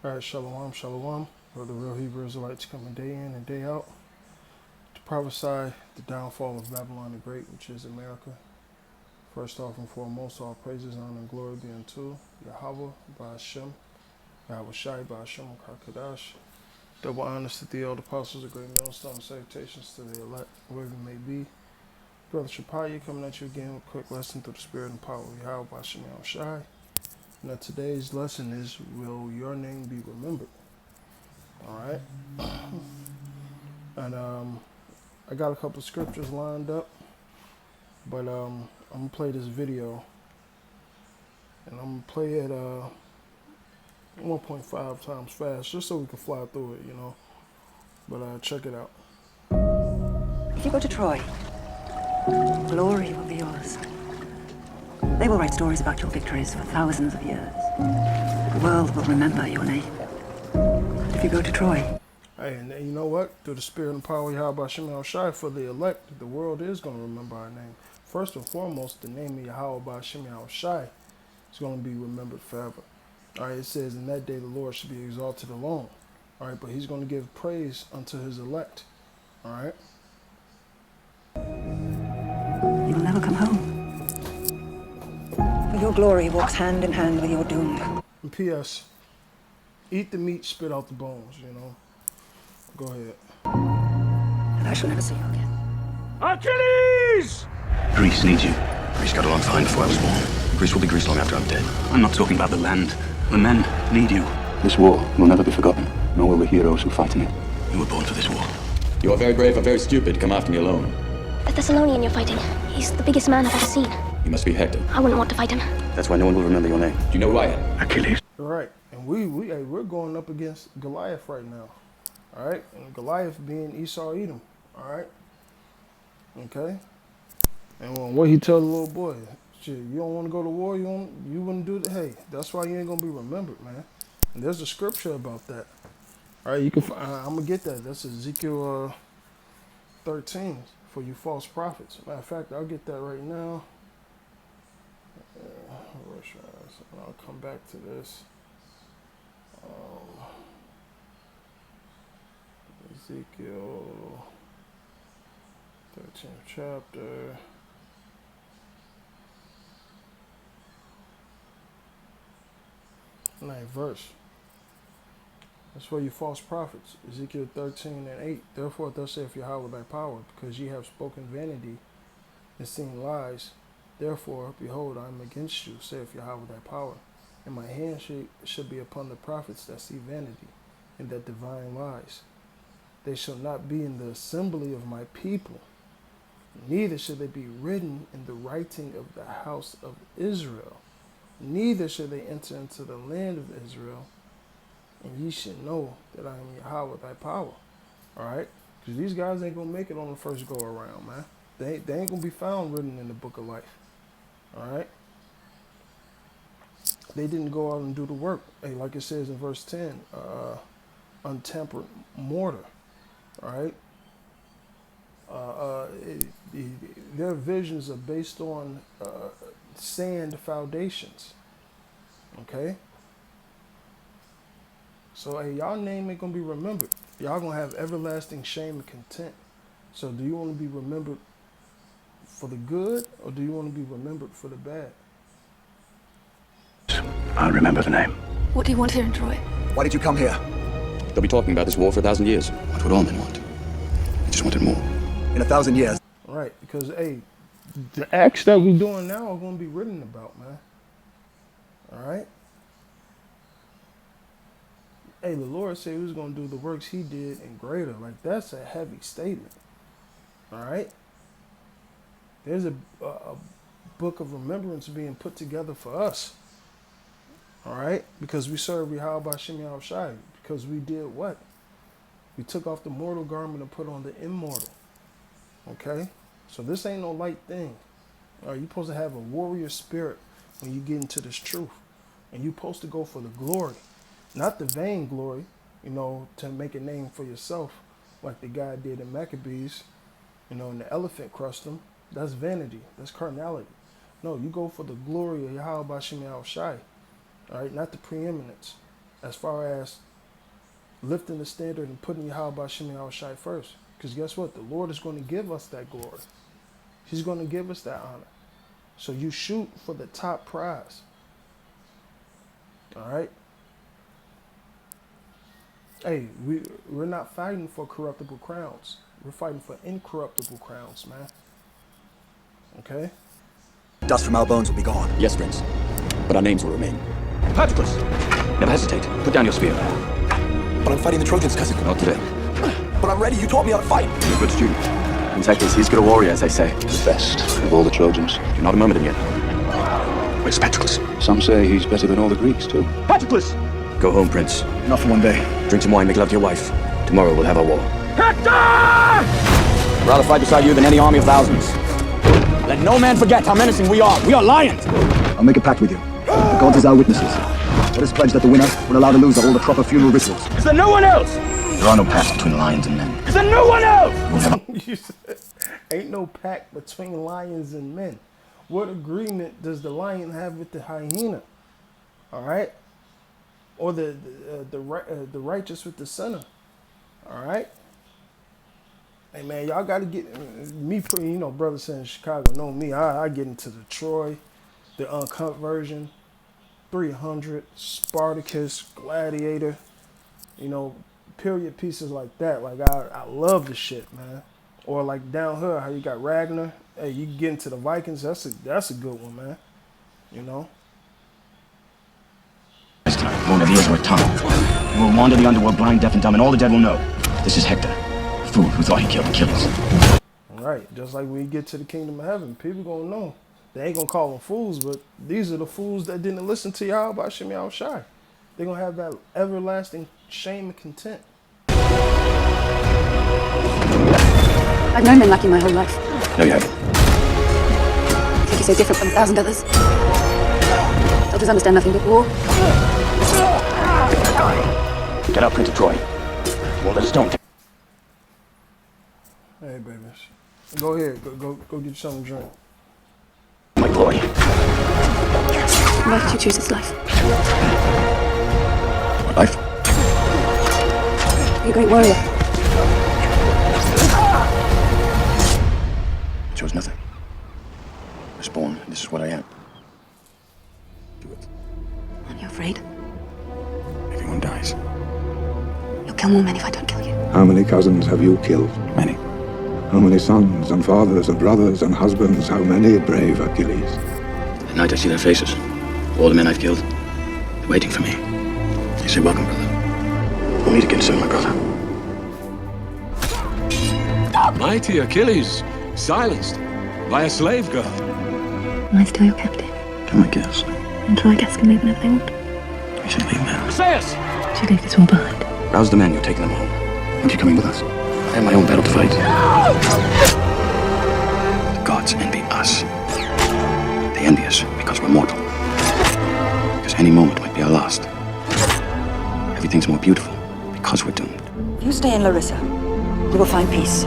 All right, shalom, shalom. For the real Hebrew Israelites coming day in and day out to prophesy the downfall of Babylon the Great, which is America. First off and foremost, all praises, honor, and glory be unto Yahweh, Ba'ashem, Yahweh Shai, Ba'ashem, Kakadash. Double honors to the elder apostles, the great millstone, salutations to the elect, wherever it may be. Brother Shapaya coming at you again with a quick lesson through the spirit and power of Yahweh, Ba'ashem, Yahweh Shai. Now today's lesson is, will your name be remembered? All right. And I got a couple of scriptures lined up, but I'm gonna play this video, and I'm gonna play it 1.5 times fast, just so we can fly through it, you know. But check it out. If you go to Troy, glory will be yours. They will write stories about your victories for thousands of years. The world will remember your name. If you go to Troy. Hey, and you know what? Through the spirit and power of Yahweh Hashem El Shai, for the elect, the world is going to remember our name. First and foremost, the name of Yahweh Hashem El Shai is going to be remembered forever. All right, it says, in that day the Lord should be exalted alone. All right, but he's going to give praise unto his elect. All right? You will never come home. For your glory walks hand in hand with your doom. And P.S. Eat the meat, spit out the bones, you know. Go ahead. And I shall never see you again. Achilles! Greece needs you. Greece got along fine before I was born. Greece will be Greece long after I'm dead. I'm not talking about the land. The men need you. This war will never be forgotten, nor will the heroes who fight in it. You were born for this war. You are very brave and very stupid to come after me alone. The Thessalonian you're fighting. He's the biggest man I've ever seen. You must be Hector. I wouldn't want to fight him. That's why no one will remember your name. Do you know who I am? Achilles. Right. And we're going up against Goliath right now. All right? And Goliath being Esau Edom. All right? Okay? And what he tell the little boy, shit, you don't want to go to war, you wouldn't do that. Hey, that's why you ain't going to be remembered, man. And there's a scripture about that. All right, you can. I'm going to get that. That's Ezekiel 13 for you false prophets. Matter of fact, I'll get that right now. I'll come back to this. Ezekiel 13th chapter. 9th verse. That's for you false prophets. Ezekiel 13 and 8. Therefore thus saith Yahweh thy power, because ye have spoken vanity and seen lies. Therefore, behold, I am against you, saith Yahweh thy power. And my hand should be upon the prophets that see vanity and that divine lies. They shall not be in the assembly of my people, neither shall they be written in the writing of the house of Israel. Neither shall they enter into the land of Israel, and ye should know that I am Yahweh thy power. All right? Because these guys ain't going to make it on the first go around, man. They ain't going to be found written in the book of life. All right? They didn't go out and do the work. Hey, like it says in verse 10, untempered mortar. All right? Their visions are based on sand foundations. Okay? So, hey, y'all name ain't going to be remembered. Y'all going to have everlasting shame and content. So, do you want to be remembered for the good, or do you want to be remembered for the bad? I'll remember the name. What do you want here in Troy? Why did you come here? They'll be talking about this war for 1,000 years. What would all men want? They just wanted more. In 1,000 years. Right, because, hey, the acts that we're doing now are going to be written about, man. All right? Hey, the Lord said he was going to do the works he did and greater. Like, that's a heavy statement. All right? There's a book of remembrance being put together for us. All right? Because we serve Yahweh Hashem Yahweh Shai. Because we did what? We took off the mortal garment and put on the immortal. Okay? So this ain't no light thing. All right, you're supposed to have a warrior spirit when you get into this truth. And you're supposed to go for the glory. Not the vain glory, you know, to make a name for yourself, like the guy did in Maccabees, you know, and the elephant crushed him. That's vanity. That's carnality. No, you go for the glory of Yahweh Hashem Yahweh Shai. All right, not the preeminence. as far as lifting the standard and putting Yahweh Bashim Yahushai first. Because guess what? The Lord is going to give us that glory. He's going to give us that honor. So you shoot for the top prize. All right? Hey, we're not fighting for corruptible crowns. We're fighting for incorruptible crowns, man. Okay? Dust from our bones will be gone. Yes, Prince. But our names will remain. Patroclus! Never hesitate. Put down your spear. But I'm fighting the Trojans, cousin. Not today. But I'm ready. You taught me how to fight. You're a good student. In fact, he's good a warrior, as they say. The best of all the Trojans. You're not a moment yet. Where's Patroclus? Some say he's better than all the Greeks, too. Patroclus! Go home, Prince. Not for one day. Drink some wine, make love to your wife. Tomorrow we'll have our war. I'd rather fight beside you than any army of thousands. Let no man forget how menacing we are. We are lions! I'll make a pact with you. The gods as our witnesses. Let us pledge that the winner will allow the loser all the proper funeral rituals. Is there no one else? There are no paths between lions and men. Is there no one else? You said, ain't no pact between lions and men. What agreement does the lion have with the hyena? All right? Or the righteous with the sinner? All right? Hey, man, y'all got to get me, you know, brothers saying Chicago know me. I get into the Troy, the uncut version, 300, Spartacus, Gladiator, you know, period pieces like that. Like, I love the shit, man. Or like down here, how you got Ragnar. Hey, you get into the Vikings. That's a good one, man. You know. This time, won't have ears or a tongue. And we'll wander the underworld blind, deaf, and dumb, and all the dead will know. This is Hector, the fool who thought he killed Achilles. Right. Just like when you get to the kingdom of heaven, people gonna know. They ain't gonna call them fools, but these are the fools that didn't listen to Yahweh Bashim Yahushai. They're gonna have that everlasting shame and contempt. I've known men like you my whole life. No, you haven't. I think you're so different from 1,000 others. Soldiers understand nothing but war. Get up, Prince of Troy. Won't let a stone. Hey, babies. Go ahead. Go get you something to drink. My glory. Why did you choose this life? What life? You're a great warrior. I chose nothing. I was born, and this is what I am. Do it. Aren't you afraid? Everyone dies. You'll kill more men if I don't kill you. How many cousins have you killed? Many. How many sons and fathers and brothers and husbands? How many, brave Achilles? At night I see their faces. All the men I've killed. They're waiting for me. They say, welcome, brother. We'll meet again soon, my brother. Mighty Achilles, silenced by a slave girl. Am I still your captive? Come, I guess. And Troygas can leave whenever they want. We should leave now. Sayus! Should leave this all behind. Rouse the men, you're taking them home. Aren't you coming with us? I have my own battle to fight. The gods envy us. They envy us because we're mortal. Because any moment might be our last. Everything's more beautiful because we're doomed. If you stay in Larissa, you will find peace.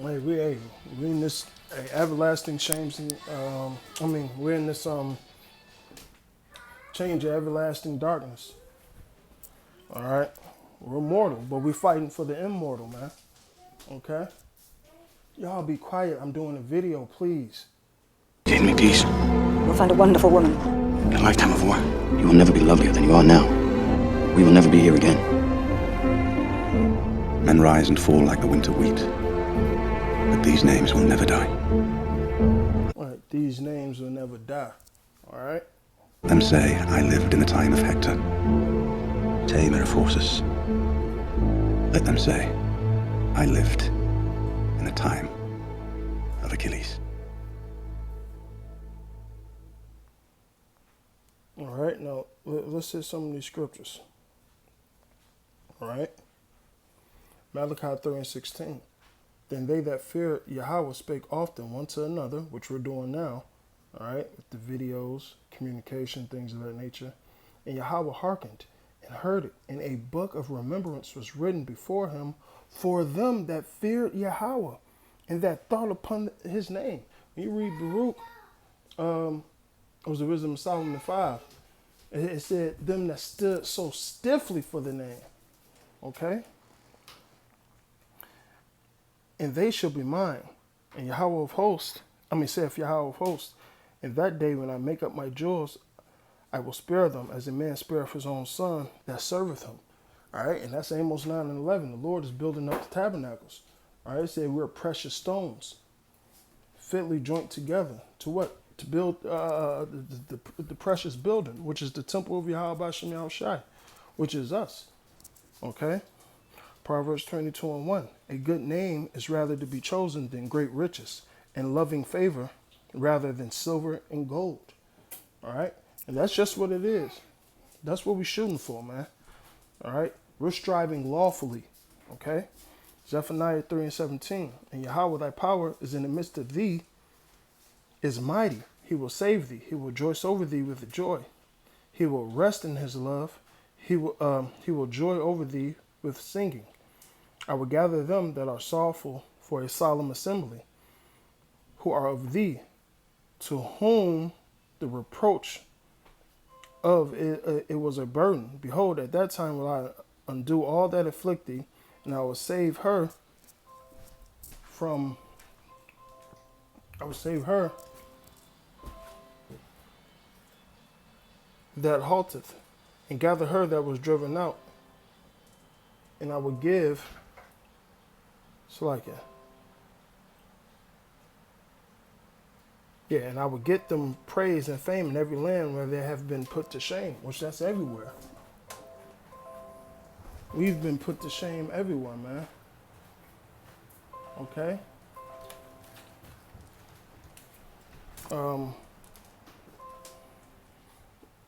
Hey, we're in this everlasting change. We're in this change of everlasting darkness. All right, we're mortal, but we're fighting for the immortal, man. Okay, y'all be quiet. I'm doing a video, please. Gave me peace. You'll find a wonderful woman. In a lifetime of war, you will never be lovelier than you are now. We will never be here again. Men rise and fall like the winter wheat, but these names will never die. All right, these names will never die. All right. Them say I lived in the time of Hector. Te Meraphorsus. Let them say I lived in the time of Achilles. All right, now let's hit some of these scriptures. All right. Malachi 3:16. Then they that fear Yahweh spake often one to another, which we're doing now, all right, with the videos, communication, things of that nature. And Yahweh hearkened and heard it, and a book of remembrance was written before him for them that feared Yahweh and that thought upon his name. When you read Baruch, it was the Wisdom of Solomon 5. It said them that stood so stiffly for the name. Okay? And they shall be mine. And Yahweh of hosts, saith Yahweh of hosts, in that day when I make up my jewels, I will spare them as a man spareth his own son that serveth him. All right, and that's Amos 9 and 11. The Lord is building up the tabernacles. All right, it said we're precious stones, fitly joined together. To what? To build the precious building, which is the temple of Yahweh Bashem Yahushai, which is us. Okay? Proverbs 22 and 1. A good name is rather to be chosen than great riches, and loving favor rather than silver and gold. All right? And that's just what it is. That's what we're shooting for, man. All right? We're striving lawfully. Okay? Zephaniah 3 and 17. And Yahweh, thy power is in the midst of thee, is mighty. He will save thee. He will rejoice over thee with joy. He will rest in his love. He will joy over thee with singing. I will gather them that are sorrowful for a solemn assembly, who are of thee, to whom the reproach of it was a burden. Behold, at that time will I undo all that afflict thee, and I will save her that halteth, and gather her that was driven out, and I will give Salakia. Yeah, and I will get them praise and fame in every land where they have been put to shame, which that's everywhere. We've been put to shame everywhere, man. Okay?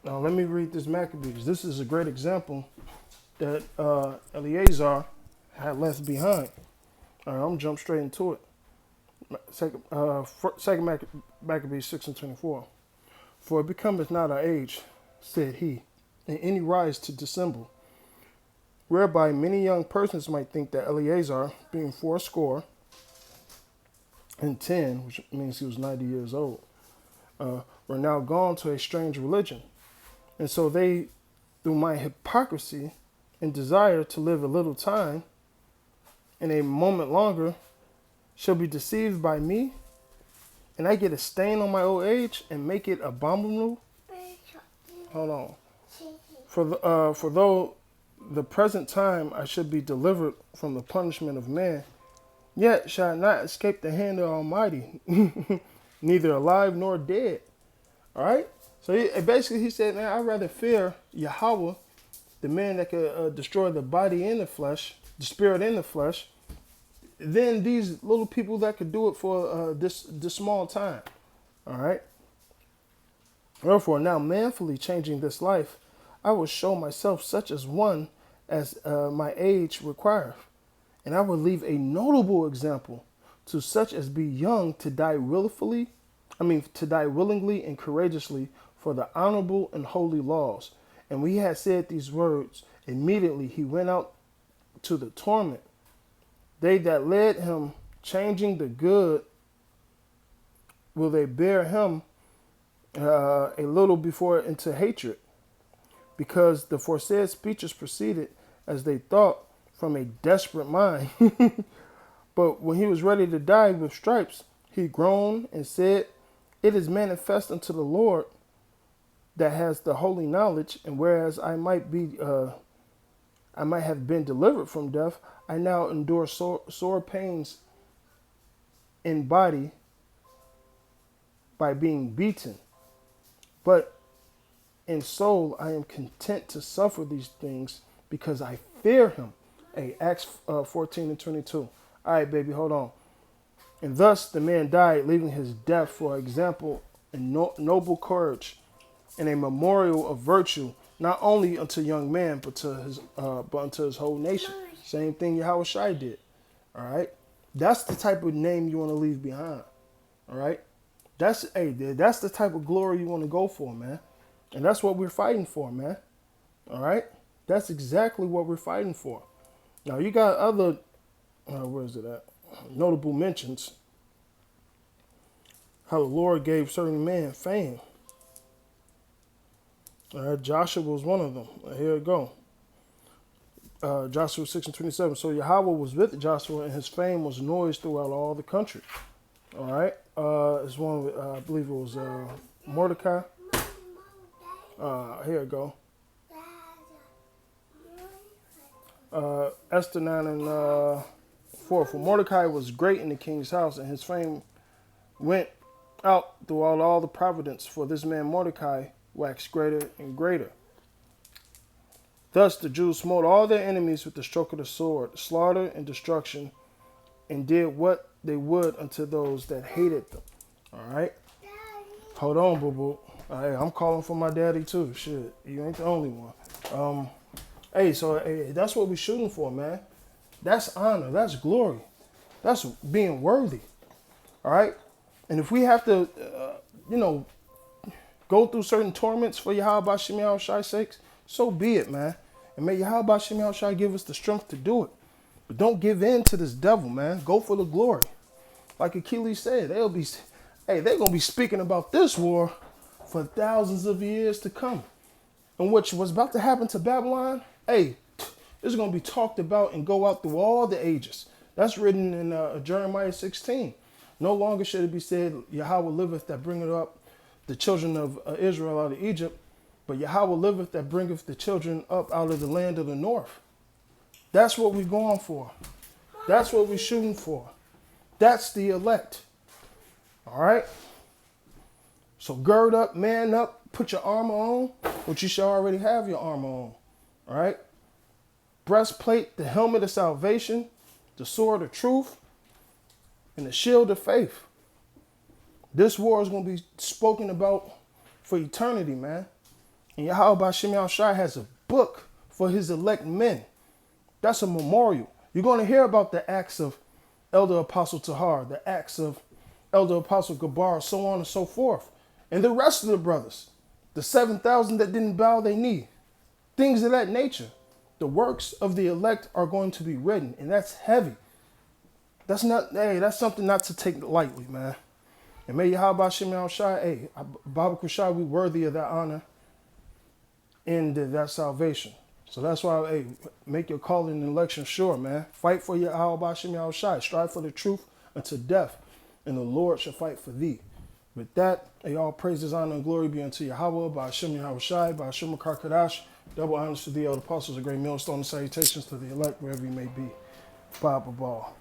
Now let me read this Maccabees. This is a great example that Eleazar had left behind. All right, I'm gonna jump straight into it. Second Maccabees 6 and 24. For it becometh not our age, said he, in any rise to dissemble, whereby many young persons might think that Eleazar, being 80 and 10, which means he was 90 years old, were now gone to a strange religion. And so they, through my hypocrisy and desire to live a little time, and a moment longer, shall be deceived by me, and I get a stain on my old age and make it abominable. Hold on. For though the present time I should be delivered from the punishment of man, yet shall I not escape the hand of the Almighty, neither alive nor dead. All right? So basically he said, man, I'd rather fear Yahweh, the man that could destroy the body and the flesh, the spirit and the flesh, than these little people that could do it for this small time. All right? Therefore, now manfully changing this life, I will show myself such as one as my age requireth. And I will leave a notable example to such as be young to die willingly and courageously for the honorable and holy laws. And when he had said these words, immediately he went out to the torment. They that led him, changing the good, will they bear him a little before into hatred, because the foresaid speeches proceeded, as they thought, from a desperate mind. But when he was ready to die with stripes, he groaned and said, it is manifest unto the Lord that has the holy knowledge, and whereas I might have been delivered from death, I now endure sore pains in body by being beaten. But in soul I am content to suffer these things because I fear him. Hey, Acts 14 and 22. All right, baby, hold on. And thus the man died, leaving his death for example and noble courage and a memorial of virtue, not only unto young man, but unto his whole nation. Same thing Yahweh Shai did. All right. That's the type of name you want to leave behind. All right. That's the type of glory you want to go for, man. And that's what we're fighting for, man. All right. That's exactly what we're fighting for. Now you got other, where is it at? Notable mentions. How the Lord gave certain men fame. Joshua was one of them. Here it go. Joshua 6:27. So Yahweh was with Joshua, and his fame was noised throughout all the country. All right. It's one. I believe it was Mordecai. Here it go. Esther 9 and 4. For Mordecai was great in the king's house, and his fame went out throughout all the providence. For this man Mordecai waxed greater and greater. Thus the Jews smote all their enemies with the stroke of the sword, slaughter and destruction, and did what they would unto those that hated them. All right? Hold on, boo-boo. Hey, I'm calling for my daddy too. Shit, you ain't the only one. Hey, that's what we're shooting for, man. That's honor. That's glory. That's being worthy. All right? And if we have to, go through certain torments for Yahweh Shem Yahushai's sake, so be it, man. And may Yahweh Shem Yahushai give us the strength to do it. But don't give in to this devil, man. Go for the glory. Like Achilles said, they're going to be speaking about this war for thousands of years to come. And what's about to happen to Babylon, this is going to be talked about and go out through all the ages. That's written in Jeremiah 16. No longer should it be said, Yahweh liveth that bringeth up the children of Israel out of Egypt, but Yahweh liveth that bringeth the children up out of the land of the north. That's what we're going for. That's what we're shooting for. That's the elect. All right? So gird up, man up, put your armor on, which you shall already have your armor on. All right? Breastplate, the helmet of salvation, the sword of truth, and the shield of faith. This war is going to be spoken about for eternity, man. And Yahweh Shem Yahushai has a book for his elect men. That's a memorial. You're going to hear about the acts of Elder Apostle Tahar, the acts of Elder Apostle Gabar, so on and so forth. And the rest of the brothers, the 7,000 that didn't bow their knee, things of that nature. The works of the elect are going to be written, and that's heavy. That's something not to take lightly, man. And may Yahweh Shem Yahushai, Baba Kushai, we worthy of that honor and that salvation. So that's why, make your calling and election sure, man. Fight for your Yahweh Shem Yahushai. Strive for the truth unto death, and the Lord shall fight for thee. With that, all praises, honor, and glory be unto Yahweh, by Hashem Yahushai, by Hashem Kadash. Double honors to thee, all the apostles, a great millstone, and salutations to the elect, wherever you may be. Baba Ball.